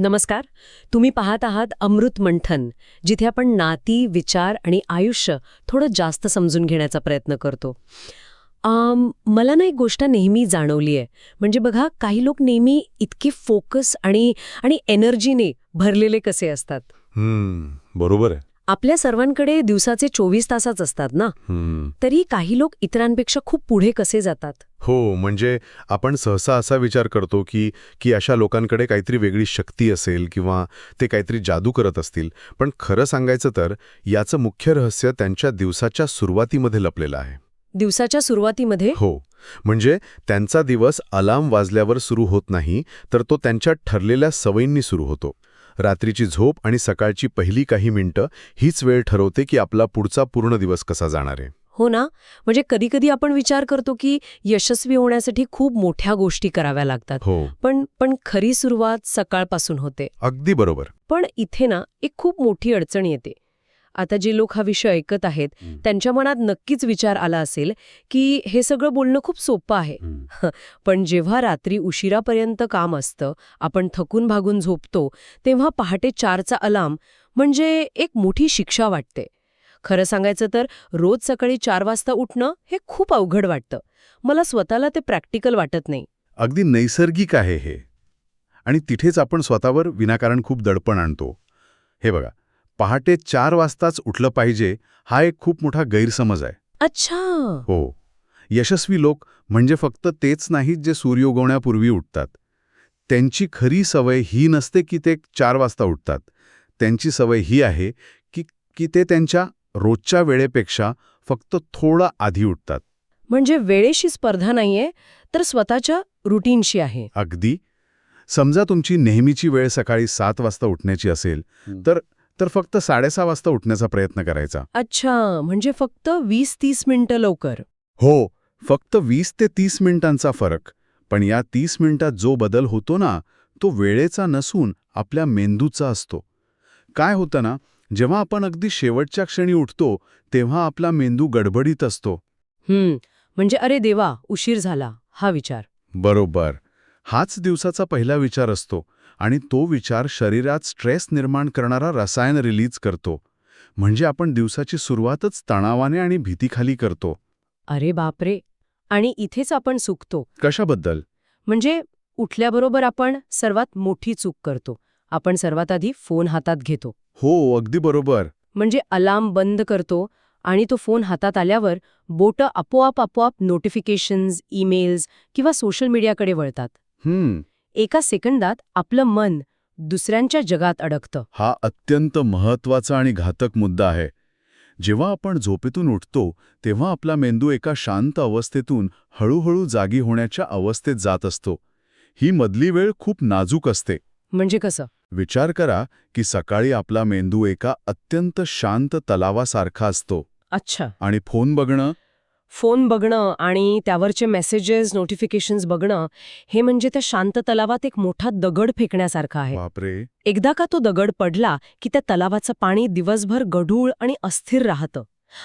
नमस्कार. तुम्ही पाहत आहात अमृत मंथन, जिथे आपण नाती, विचार आणि आयुष्य थोडं जास्त समजून घेण्याचा प्रयत्न करतो. मला ना एक गोष्ट नेहमी जाणवली आहे. म्हणजे बघा, काही लोक नेहमी इतके फोकस आणि आणि एनर्जीने भरलेले कसे असतात. बरोबर आहे. आपल्या सर्वांकडे दिवसाचे 24 तासच असतात ना. तरी काही लोक इतरांपेक्षा खूप पुढे कसे जातात. हो, म्हणजे आपण सहसा असा विचार करतो की की अशा लोकांकडे काहीतरी वेगळी शक्ती असेल किंवा ते काहीतरी जादू करत असतील. पण खरं सांगायचं तर याचं मुख्य रहस्य त्यांच्या दिवसाच्या सुरुवातीमध्ये लपलेलं आहे. दिवसाच्या सुरुवातीमध्ये? हो, म्हणजे त्यांचा दिवस अलार्म वाजल्यावर सुरू होत नाही, तर तो त्यांच्या ठरलेल्या सवयींनी सुरू होतो. रात्रीची झोप आणि सकाळची पहिली काही मिनिटं हीच वेळ ठरवते की आपला पुढचा पूर्ण दिवस कसा जाणार आहे. हो ना. म्हणजे कधी कधी आपण विचार करतो की यशस्वी होण्यासाठी खूप मोठ्या गोष्टी कराव्या लागतात. हो, पण खरी सुरुवात सकाळपासून होते. अगदी बरोबर. पण इथे ना एक खूप मोठी अडचण येते. आता जे लोक हा विषय ऐकत आहेत त्यांच्या मनात नक्कीच विचार आला असेल की हे सगळं बोलणं खूप सोपं आहे. पण जेव्हा रात्री उशिरापर्यंत काम असतं, आपण थकून भागून झोपतो, तेव्हा पहाटे 4चा अलार्म म्हणजे एक मोठी शिक्षा वाटते. खरं सांगायचं तर रोज सकाळी 4 वाजता उठणं हे खूप अवघड वाटतं. मला स्वतःला ते प्रॅक्टिकल वाटत नाही. अगदी नैसर्गिक आहे हे. आणि तिथेच आपण स्वतःवर विनाकारण खूप दडपण आणतो. हे बघा, पहाटे 4 वाजताच उठलं पाहिजे हा एक खूप मोठा गैरसमज आहे. अच्छा. हो, यशस्वी लोक म्हणजे फक्त तेच नाहीत जे सूर्य उगवण्यापूर्वी उठतात. त्यांची खरी सवय ही नसते की ते 4 वाजता उठतात. त्यांची सवय ही आहे की की ते त्यांच्या रोजच्या वेळेपेक्षा फक्त थोडा आधी उठतात. म्हणजे वेळेशी स्पर्धा नाहीये, तर स्वतःच्या रुटीनशी आहे. अगदी. समजा तुमची नेहमीची वेळ सकाळी 7 वाजता उठण्याची असेल, तर तर फक्त 6:30 वाजता उठण्याचा प्रयत्न करायचा. अच्छा, म्हणजे फक्त 20-30 मिनिटं लवकर. हो, फक्त 20 ते 30 मिनिटांचा फरक. पण या 30 मिनिटात जो बदल होतो ना, तो वेळेचा नसून आपल्या मेंदूचा असतो. काय होतं ना, जेव्हा आपण अगदी शेवटच्या क्षणी उठतो, तेव्हा आपला मेंदू गडबडीत असतो. म्हणजे अरे देवा, उशीर झाला, हा विचार. बरोबर. हाच दिवसाचा पहिला विचार असतो आणि तो विचार शरीरात स्ट्रेस निर्माण करणारा रसायन रिलीज करतो. म्हणजे आपण दिवसाची सुरुवातच तणावाने आणि भीतीखाली करतो. अरे बापरे. आणि इथेच आपण चुकतो. कशाबद्दल? म्हणजे उठल्याबरोबर आपण सर्वात मोठी चूक करतो. आपण सर्वात आधी फोन हातात घेतो. हो, अगदी बरोबर. म्हणजे अलार्म बंद करतो आणि तो फोन हातात आल्यावर बोटं आपोआप नोटिफिकेशन्स, ईमेल्स किंवा सोशल मीडियाकडे वळतात. एका सेकंदात आपलं मन दुसऱ्यांच्या जगात अडकतं. हा अत्यंत महत्वाचा आणि घातक मुद्दा आहे. जेव्हा आपण झोपेतून उठतो, तेव्हा आपला मेंदू एका शांत अवस्थेतून हळूहळू जागी होण्याच्या अवस्थेत जात असतो. ही मधली वेळ खूप नाजूक असते. म्हणजे कसं? विचार करा की सकाळी आपला मेंदू एका अत्यंत शांत तलावासारखा असतो. अच्छा. आणि फोन बघणं आणि त्यावरचे मेसेजेस, नोटिफिकेशन्स बघणं हे म्हणजे त्या शांत तलावात एक मोठा दगड फेकण्यासारखं आहे. बापरे. एकदा का तो दगड पडला की त्या तलावाचं पाणी दिवसभर गढूळ आणि अस्थिर राहतं.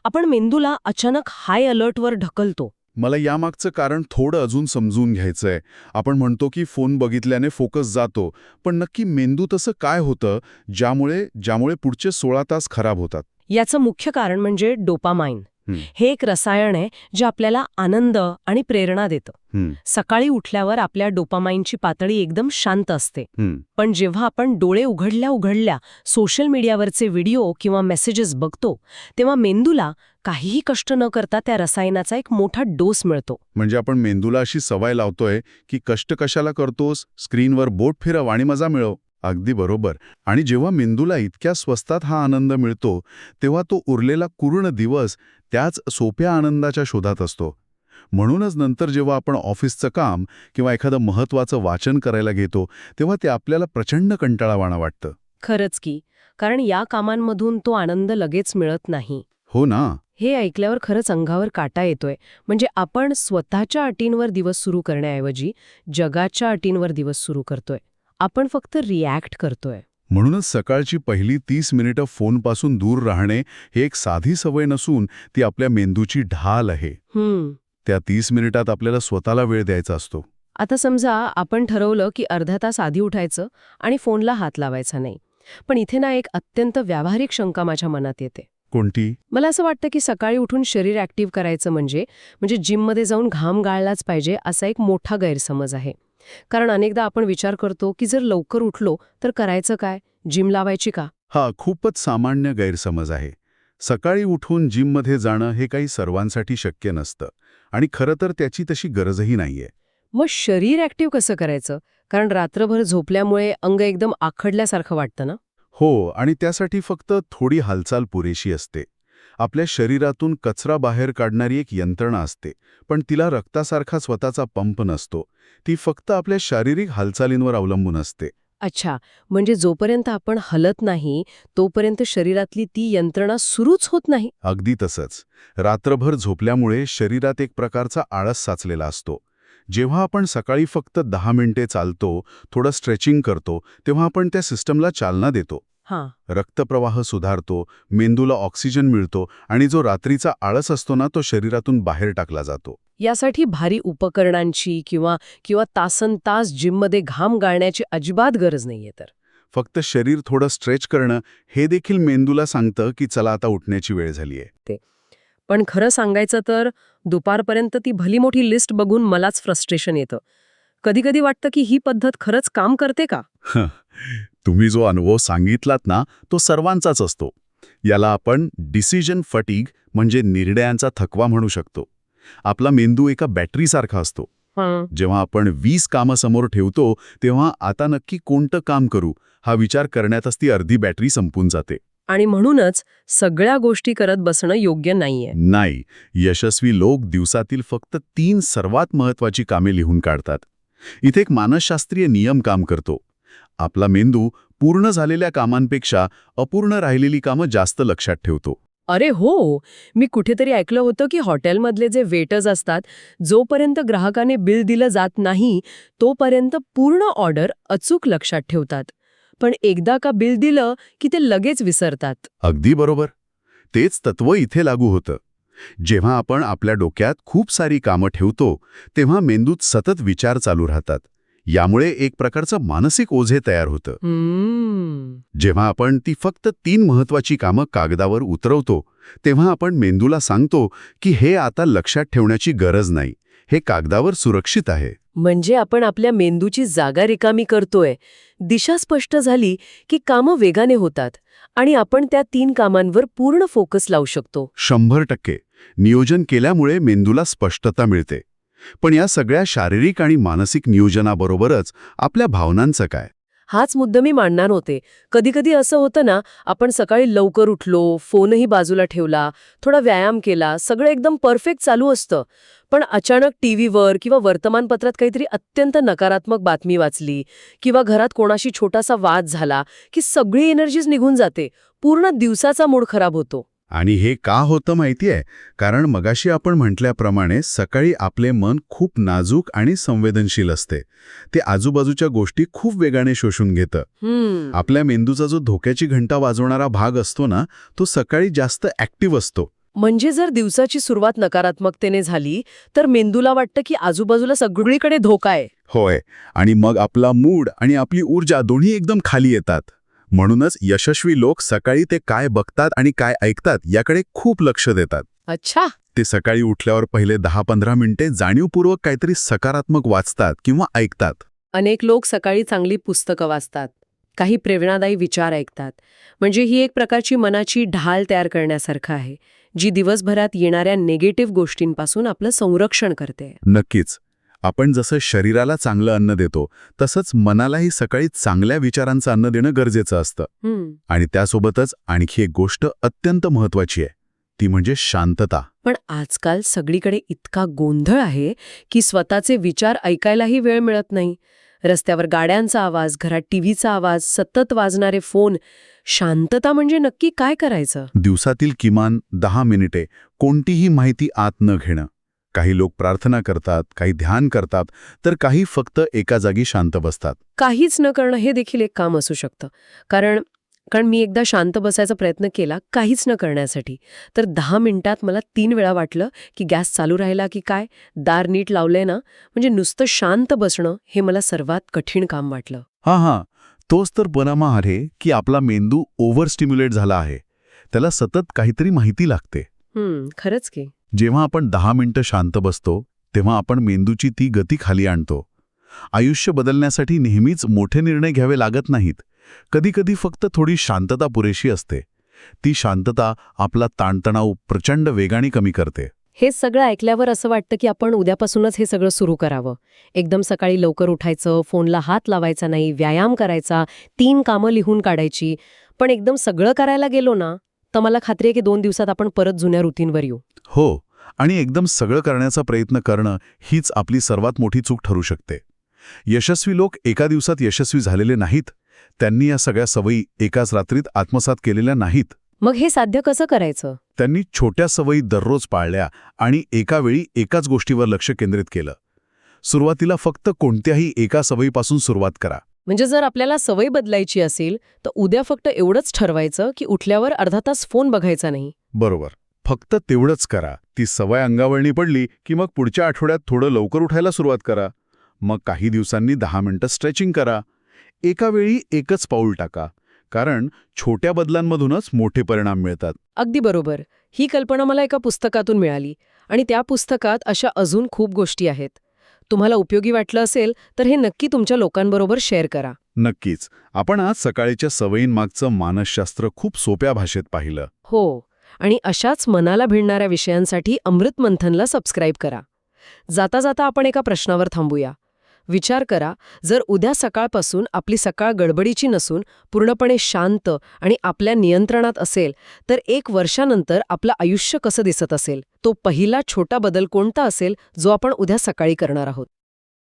आपण मेंदूला अचानक हाय अलर्टवर ढकलतो. मला यामागचं कारण थोडं अजून समजून घ्यायचंय. आपण म्हणतो की फोन बघितल्याने फोकस जातो, पण नक्की मेंदू तसं काय होतं ज्यामुळे पुढचे 16 तास खराब होतात? याचं मुख्य कारण म्हणजे डोपामाइन. हे एक रसायन आहे जे आपल्याला आनंद आणि प्रेरणा देतं. सकाळी उठल्यावर आपल्या डोपामाइनची पातळी एकदम शांत असते. पण जेव्हा आपण डोळे उघडल्या सोशल मीडियावरचे व्हिडिओ किंवा मेसेजेस बघतो, तेव्हा मेंदूला काहीही कष्ट न करता त्या रसायनाचा एक मोठा डोस मिळतो. म्हणजे आपण मेंदूला अशी सवय लावतोय की कष्ट कशाला करतोस, स्क्रीनवर बोट फिरव आणि मजा मिळव. अगदी बरोबर. आणि जेव्हा मेंदूला इतक्या स्वस्तात हा आनंद मिळतो, तेव्हा तो उरलेला पूर्ण दिवस त्याच सोप्या आनंदाच्या शोधात असतो. म्हणूनच नंतर जेव्हा आपण ऑफिसचं काम किंवा एखादं महत्त्वाचं वाचन करायला घेतो, तेव्हा ते आपल्याला प्रचंड कंटाळावाणं वाटतं. खरंच की. कारण या कामांमधून तो आनंद लगेच मिळत नाही. हो ना. हे ऐकल्यावर खरंच अंगावर काटा येतोय. म्हणजे आपण स्वतःच्या अटींवर दिवस सुरू करण्याऐवजी जगाच्या अटींवर दिवस सुरू करतोय. आपण फक्त रिॲक्ट करतोय. म्हणूनच सकाळची पहिली 30 मिनिटं फोनपासून दूर राहणे ही एक साधी सवय नसून ती आपल्या मेंदूची ढाल आहे. त्या 30 मिनिटात आपल्याला स्वतःला वेळ द्यायचा असतो. आता समजा आपण ठरवलं की अर्धा तास आधी उठायचं आणि फोनला हात लावायचा नाही. पण इथे ना एक अत्यंत व्यावहारिक शंका माझ्या मनात येते. कोणती? मला असं वाटतं की सकाळी उठून शरीर ॲक्टिव्ह करायचं म्हणजे जिममध्ये जाऊन घाम गाळलाच पाहिजे असा एक मोठा गैरसमज आहे. कारण अनेकदा आपण विचार करतो की जर लवकर उठलो तर करायचं काय, जिम लावायची का? हा खूपच सामान्य गैरसमज आहे. सकाळी उठून जिममध्ये जाणं हे काही सर्वांसाठी शक्य नसतं आणि खरं तर त्याची तशी गरजही नाहीये. मग शरीर ॲक्टिव्ह कसं करायचं? कारण रात्रभर झोपल्यामुळे अंग एकदम आखडल्यासारखं वाटतं ना? हो, आणि त्यासाठी फक्त थोडी हालचाल पुरेशी असते. आपल्या शरीरातून कचरा बाहेर काढणारी एक यंत्रणा असते, पण तिला रक्तासारखा स्वतःचा पंप नसतो. ती फक्त आपल्या शारीरिक हालचालींवर अवलंबून असते. अच्छा, म्हणजे जोपर्यंत आपण हलत नाही तोपर्यंत शरीरातली ती यंत्रणा सुरूच होत नाही. अगदी तसंच. रात्रभर झोपल्यामुळे शरीरात एक प्रकारचा आळस साचलेला असतो. जेव्हा आपण सकाळी फक्त 10 मिनिटे चालतो, थोडं स्ट्रेचिंग करतो, तेव्हा आपण त्या सिस्टमला चालना देतो. हां. रक्तप्रवाह सुधारतो, मेंदूला ऑक्सिजन मिळतो आणि जो रात्रीचा आळस असतो ना, तो शरीरातून बाहेर टाकला जातो. यासाठी भारी उपकरणांची किंवा किंवा तासनतास जिममध्ये घाम गाळण्याची अजिबात गरज नाहीये तर. फक्त शरीर थोडं स्ट्रेच करणं हे देखील मेंदूला सांगतं की चला आता उठण्याची वेळ झालीये. पण खरं सांगायचं तर दुपारपर्यंत ती भली मोठी लिस्ट बघून मलाच फ्रस्ट्रेशन येतं. कधी-कधी वाटतं की ही पद्धत खरंच काम करते का? तुम्ही जो अनुभव सांगितलात ना, तो सर्वांचाच असतो. याला आपण डिसिजन फटीग म्हणजे निर्णयांचा थकवा म्हणू शकतो. आपला मेंदू एका बॅटरीसारखा असतो. हां. जेव्हा आपण 20 कामं समोर ठेवतो, तेव्हा आता नक्की कोणतं काम करू हा विचार करण्यातच ती अर्धी बॅटरी संपून जाते. आणि म्हणूनच सगळ्या गोष्टी करत बसणं योग्य नाहीये. नाही, यशस्वी लोक दिवसातील फक्त 3 सर्वात महत्वाची कामे लिहून काढतात. इथे एक मानसशास्त्रीय नियम काम करतो. आपला मेंदू पूर्ण झालेल्या कामांपेक्षा अपूर्ण राहिलेली कामं जास्त लक्षात ठेवतो. अरे हो, मी कुठेतरी ऐकलं होतं की हॉटेलमधले जे वेटर्स असतात, जोपर्यंत ग्राहकाने बिल दिलं जात नाही, तोपर्यंत पूर्ण ऑर्डर अचूक लक्षात ठेवतात. पण एकदा का बिल दिलं की ते लगेच विसरतात. अगदी बरोबर. तेच तत्व इथे लागू होतं. जेव्हा आपण आपल्या डोक्यात खूप सारी कामं ठेवतो, तेव्हा मेंदूत सतत विचार चालू राहतात. यामुळे एक प्रकारचं मानसिक ओझे तयार होतं. जेव्हा आपण ती फक्त 3 महत्वाची कामं कागदावर उतरवतो, तेव्हा आपण मेंदूला सांगतो की हे आता लक्षात ठेवण्याची गरज नाही, हे कागदावर सुरक्षित आहे. म्हणजे आपण आपल्या मेंदूची जागा रिकामी करतोय. दिशा स्पष्ट झाली की कामं वेगाने होतात आणि आपण त्या 3 कामांवर पूर्ण फोकस लावू शकतो. 100% नियोजन केल्यामुळे मेंदूला स्पष्टता मिळते. पण या सगळ्या शारीरिक आणि मानसिक नियोजनाबरोबरच आपल्या भावनांचं काय? हाच मुद्दा मी मांडणार होते. कधी-कधी असं होतं ना, आपण सकाळी लवकर उठलो, फोनही बाजूला ठेवला, थोडा व्यायाम केला, सगळं एकदम परफेक्ट चालू असतं. पण अचानक टीव्हीवर किंवा वर्तमानपत्रात काहीतरी अत्यंत नकारात्मक बातमी वाचली किंवा घरात कोणाशी छोटासा वाद झाला की सगळी एनर्जीच निघून जाते. पूर्ण दिवसाचा मूड खराब होतो. आणि हे का होतं माहितीये? कारण मगाशी आपण म्हटल्याप्रमाणे सकाळी आपले मन खूप नाजूक आणि संवेदनशील असते. ते आजूबाजूच्या गोष्टी खूप वेगाने शोषून घेतं. आपल्या मेंदूचा जो धोक्याची घंटा वाजवणारा भाग असतो ना, तो सकाळी जास्त ॲक्टिव्ह असतो. म्हणजे जर दिवसाची सुरुवात नकारात्मकतेने झाली तर मेंदूला वाटतं की आजूबाजूला सगळीकडे धोका आहे. होय, आणि मग आपला मूड आणि आपली ऊर्जा दोन्ही एकदम खाली येतात. म्हणूनच यशस्वी लोक सकाळी ते काय बघतात आणि काय ऐकतात याकडे खूप लक्ष देतात. अच्छा. ते सकाळी उठल्यावर पहिले 10-15 मिनिटे जाणीवपूर्वक काहीतरी सकारात्मक वाचतात किंवा ऐकतात. अनेक लोक सकाळी चांगली पुस्तकं वाचतात, काही प्रेरणादायी विचार ऐकतात. म्हणजे ही एक प्रकारची मनाची ढाल तयार करण्यासारखं आहे, जी दिवसभरात येणाऱ्या निगेटिव्ह गोष्टींपासून आपलं संरक्षण करते. नक्कीच. आपण जसं शरीराला चांगलं अन्न देतो, तसंच मनालाही सकाळी चांगल्या विचारांचं अन्न देणं गरजेचं असतं. आणि त्यासोबतच आणखी एक गोष्ट अत्यंत महत्वाची आहे, ती म्हणजे शांतता. पण आजकाल सगळीकडे इतका गोंधळ आहे की स्वतःचे विचार ऐकायलाही वेळ मिळत नाही. रस्त्यावर गाड्यांचा आवाज, घरात टीव्हीचा आवाज, सतत वाजणारे फोन. शांतता म्हणजे नक्की काय करायचं? दिवसातील किमान 10 मिनिटे कोणतीही माहिती आत न घेणं. काही लोक प्रार्थना करतात, काही ध्यान करतात, तर काही फक्त एका जागी शांत बसतात. काहीच न करणं हे देखील एक काम असू शकतं. कारण कारण मी एकदा शांत बसायचा प्रयत्न केला काहीच न करण्यासाठी, तर 10 मिनिटात मला 3 वेळा वाटलं की गॅस चालू राहिला की काय, दार नीट लावलंय ना. म्हणजे नुसतं शांत बसणं हे मला सर्वात कठीण काम वाटलं. हां, तोच तर परिणाम आहे की आपला मेंदू ओव्हर स्टिम्युलेट झाला आहे. त्याला सतत काहीतरी माहिती लागते. खरंच की. जेव्हा आपण 10 मिनिटं शांत बसतो तेव्हा आपण मेंदूची ती गती खाली आणतो. आयुष्य बदलण्यासाठी नेहमीच मोठे निर्णय घ्यावे लागत नाहीत. कधीकधी फक्त थोडी शांतता पुरेशी असते. ती शांतता आपला ताणतणाव प्रचंड वेगाने कमी करते. हे सगळं ऐकल्यावर असं वाटतं की आपण उद्यापासूनच हे सगळं सुरू करावं. एकदम सकाळी लवकर उठायचं, फोनला हात लावायचा नाही, व्यायाम करायचा, 3 कामं लिहून काढायची. पण एकदम सगळं करायला गेलो ना, तर मला खात्री आहे की 2 दिवसात आपण परत जुन्या रुटीनवर येऊ. हो, आणि एकदम सगळं करण्याचा प्रयत्न करणं हीच आपली सर्वात मोठी चूक ठरू शकते. यशस्वी लोक एका दिवसात यशस्वी झालेले नाहीत. त्यांनी या सगळ्या सवयी एकाच रात्रीत आत्मसात केलेल्या नाहीत. मग हे साध्य कसं करायचं? त्यांनी छोट्या सवयी दररोज पाळल्या आणि एका वेळी एकाच गोष्टीवर लक्ष केंद्रित केलं. सुरुवातीला फक्त कोणत्याही एका सवयीपासून सुरुवात करा. म्हणजे जर आपल्याला सवय बदलायची असेल तर उद्या फक्त एवढंच ठरवायचं की उठल्यावर अर्धा तास फोन बघायचा नाही. बरोबर. फक्त तेवढंच करा. ती सवय अंगावळणी पडली की मग पुढच्या आठवड्यात थोडं लवकर उठायला सुरुवात करा. मग काही दिवसांनी 10 मिनिटं स्ट्रेचिंग करा. एका वेळी एकच पाऊल टाका. कारण छोट्या बदलांमधूनच मोठे परिणाम मिळतात. अगदी बरोबर. ही कल्पना मला एका पुस्तकातून मिळाली आणि त्या पुस्तकात अशा अजून खूप गोष्टी आहेत. तुम्हाला उपयोगी वाटलं असेल तर हे नक्की तुमच्या लोकांबरोबर शेअर करा. नक्कीच. आपण आज सकाळीच्या सवयींमागचं मानसशास्त्र खूप सोप्या भाषेत पाहिलं. हो, आणि अशाच मनाला भिडणाऱ्या विषयांसाठी अमृत मंथनला सबस्क्राईब करा. जाता जाता आपण एका प्रश्नावर थांबूया. विचार करा, जर उद्या सकाळपासून आपली सकाळ गडबडीची नसून पूर्णपणे शांत आणि आपल्या नियंत्रणात असेल तर 1 वर्षानंतर आपलं आयुष्य कसं दिसत असेल? तो पहिला छोटा बदल कोणता असेल जो आपण उद्या सकाळी करणार आहोत?